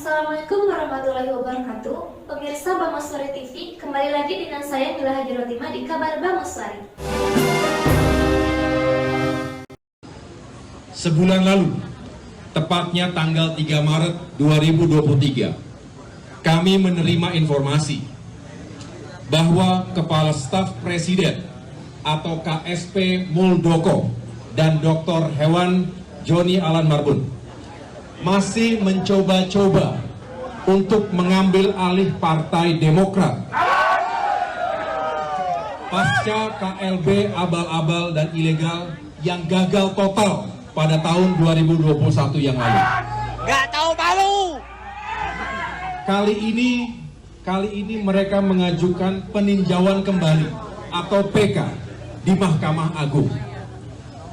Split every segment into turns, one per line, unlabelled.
Assalamualaikum warahmatullahi wabarakatuh. Pemirsa Bangosari TV, kembali lagi dengan saya Mila Hajirotima di Kabar Bangosari.
Sebulan lalu, tepatnya tanggal 3 Maret 2023, kami menerima informasi bahwa Kepala Staf Presiden atau KSP Muldoko dan Dr. Hewan Joni Alan Marbun masih mencoba-coba untuk mengambil alih Partai Demokrat pasca KLB abal-abal dan ilegal yang gagal total pada tahun 2021 yang lalu.
Gak tahu malu.
Kali ini mereka mengajukan peninjauan kembali atau PK di Mahkamah Agung.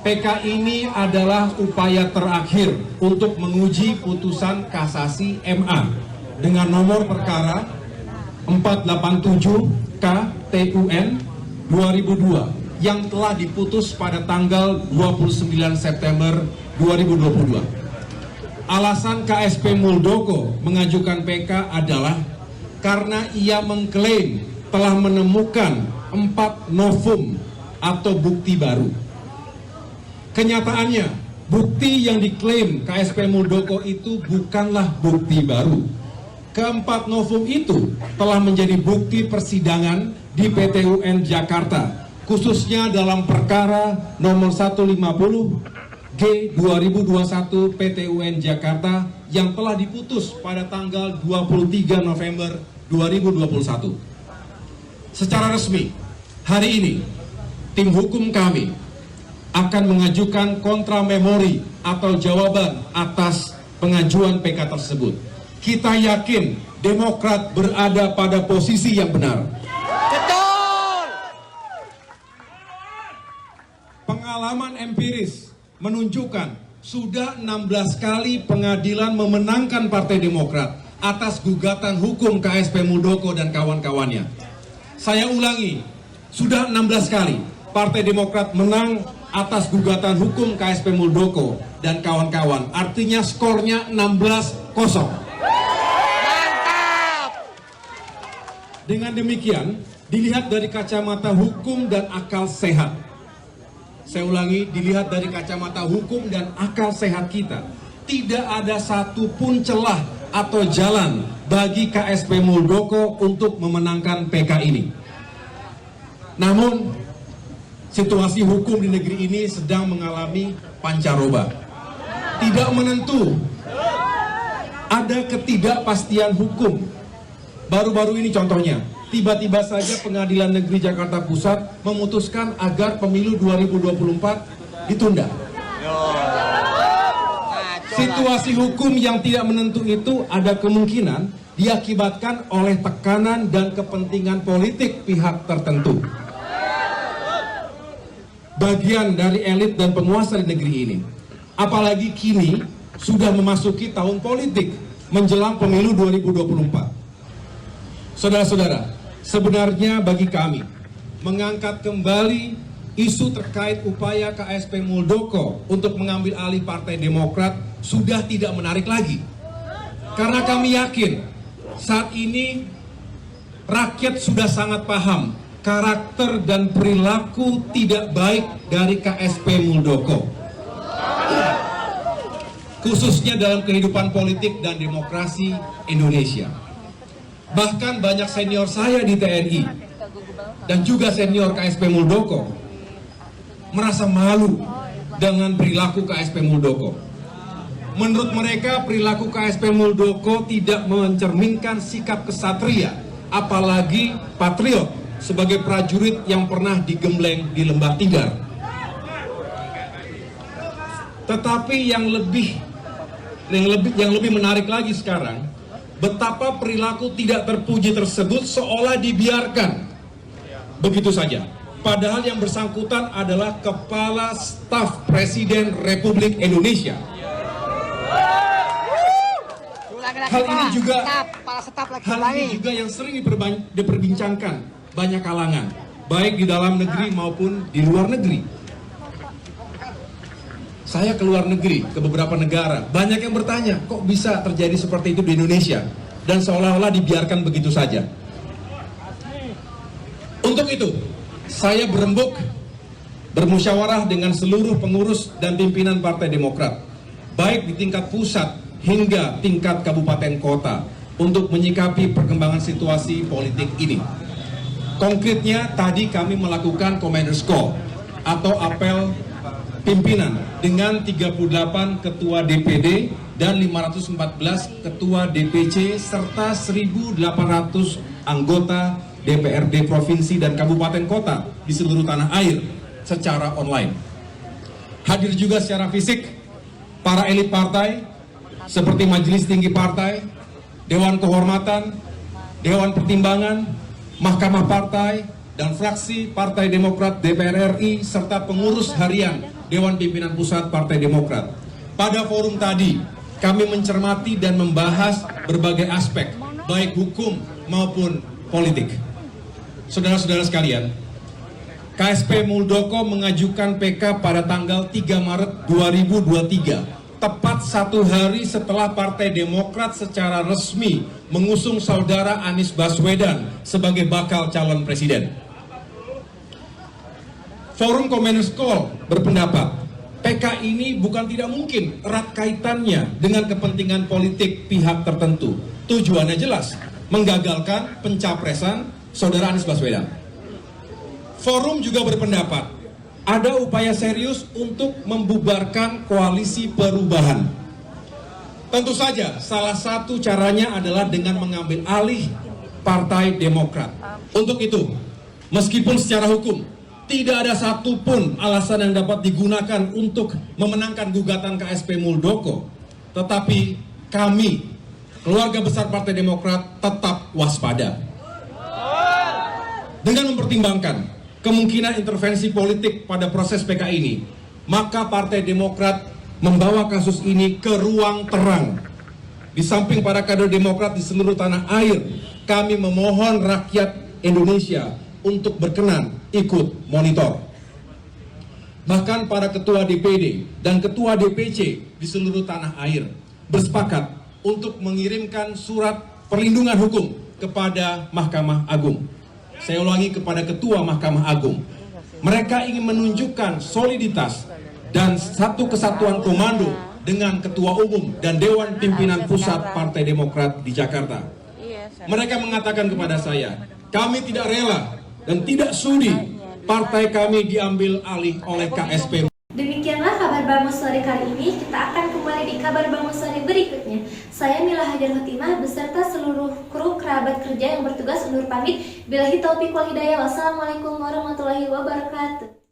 PK ini adalah upaya terakhir untuk menguji putusan kasasi MA dengan nomor perkara 487 KTUN 2002 yang telah diputus pada tanggal 29 September 2022. Alasan KSP Muldoko mengajukan PK adalah karena ia mengklaim telah menemukan 4 novum atau bukti baru. Kenyataannya, bukti yang diklaim KSP Muldoko itu bukanlah bukti baru. Keempat novum itu telah menjadi bukti persidangan di PT UN Jakarta, khususnya dalam perkara nomor 150 G 2021 PT UN Jakarta yang telah diputus pada tanggal 23 November 2021. Secara resmi, hari ini tim hukum kami akan mengajukan kontra memori atau jawaban atas pengajuan PK tersebut. Kita yakin Demokrat berada pada posisi yang benar.
Betul.
Pengalaman empiris menunjukkan sudah 16 kali pengadilan memenangkan Partai Demokrat atas gugatan hukum KSP Muldoko dan kawan-kawannya. Saya ulangi, sudah 16 kali Partai Demokrat menang atas gugatan hukum KSP Muldoko dan kawan-kawan. Artinya skornya 16-0.
Mantap.
Dengan demikian, dilihat dari kacamata hukum dan akal sehat. Saya ulangi, dilihat dari kacamata hukum dan akal sehat kita, tidak ada satupun celah atau jalan bagi KSP Muldoko untuk memenangkan PK ini. Namun, situasi hukum di negeri ini sedang mengalami pancaroba. Tidak menentu. Ada ketidakpastian hukum. Baru-baru ini contohnya, tiba-tiba saja Pengadilan Negeri Jakarta Pusat memutuskan agar pemilu 2024 ditunda. Situasi hukum yang tidak menentu itu ada kemungkinan diakibatkan oleh tekanan dan kepentingan politik pihak tertentu. Bagian dari elit dan penguasa di negeri ini. Apalagi kini sudah memasuki tahun politik menjelang pemilu 2024. Saudara-saudara, sebenarnya bagi kami mengangkat kembali isu terkait upaya KSP Muldoko untuk mengambil alih Partai Demokrat sudah tidak menarik lagi. Karena kami yakin saat ini rakyat sudah sangat paham karakter dan perilaku tidak baik dari KSP Muldoko, khususnya dalam kehidupan politik dan demokrasi Indonesia. Bahkan banyak senior saya di TNI dan juga senior KSP Muldoko merasa malu dengan perilaku KSP Muldoko. Menurut mereka, perilaku KSP Muldoko tidak mencerminkan sikap kesatria, apalagi patriot sebagai prajurit yang pernah digembleng di Lembah Tidar. Tetapi yang lebih menarik lagi sekarang, betapa perilaku tidak terpuji tersebut seolah dibiarkan begitu saja. Padahal yang bersangkutan adalah Kepala Staf Presiden Republik Indonesia. Hal ini juga yang sering diperbincangkan banyak kalangan, baik di dalam negeri maupun di luar negeri. Saya keluar negeri, ke beberapa negara. Banyak yang bertanya, kok bisa terjadi seperti itu di Indonesia? Dan seolah-olah dibiarkan begitu saja. Untuk itu, saya bermusyawarah dengan seluruh pengurus dan pimpinan Partai Demokrat, baik di tingkat pusat hingga tingkat kabupaten kota, untuk menyikapi perkembangan situasi politik ini. Konkretnya, tadi kami melakukan Commander's Call atau apel pimpinan dengan 38 ketua DPD dan 514 ketua DPC serta 1.800 anggota DPRD provinsi dan kabupaten kota di seluruh tanah air secara online. Hadir juga secara fisik para elit partai seperti Majelis Tinggi Partai, Dewan Kehormatan, Dewan Pertimbangan, Mahkamah Partai, dan fraksi Partai Demokrat DPR RI serta pengurus harian Dewan Pimpinan Pusat Partai Demokrat. Pada forum tadi, kami mencermati dan membahas berbagai aspek, baik hukum maupun politik. Saudara-saudara sekalian, KSP Muldoko mengajukan PK pada tanggal 3 Maret 2023, tepat 1 hari setelah Partai Demokrat secara resmi mengusung saudara Anies Baswedan sebagai bakal calon presiden. Forum Commander's Call berpendapat, PK ini bukan tidak mungkin erat kaitannya dengan kepentingan politik pihak tertentu. Tujuannya jelas, menggagalkan pencapresan saudara Anies Baswedan. Forum juga berpendapat ada upaya serius untuk membubarkan koalisi perubahan. Tentu saja salah satu caranya adalah dengan mengambil alih Partai Demokrat. Untuk itu, meskipun secara hukum tidak ada satupun alasan yang dapat digunakan untuk memenangkan gugatan KSP Muldoko, tetapi kami, keluarga besar Partai Demokrat, tetap waspada. Dengan mempertimbangkan kemungkinan intervensi politik pada proses PK ini, maka Partai Demokrat membawa kasus ini ke ruang terang. Di samping para kader Demokrat di seluruh tanah air, kami memohon rakyat Indonesia untuk berkenan ikut monitor. Bahkan para ketua DPD dan ketua DPC di seluruh tanah air bersepakat untuk mengirimkan surat perlindungan hukum kepada Mahkamah Agung. Saya ulangi, kepada Ketua Mahkamah Agung. Mereka ingin menunjukkan soliditas dan satu kesatuan komando dengan Ketua Umum dan Dewan Pimpinan Pusat Partai Demokrat di Jakarta. Mereka mengatakan kepada saya, kami tidak rela dan tidak sudi partai kami diambil alih oleh KSP.
Demikianlah kabar Bama Sore kali ini. Kita akan kembali di kabar Bama Sore berikutnya. Saya Mila Hajar Fatimah beserta seluruh kru kerabat kerja yang bertugas undur pamit. Billahi taufiq wal hidayah. Wassalamualaikum warahmatullahi wabarakatuh.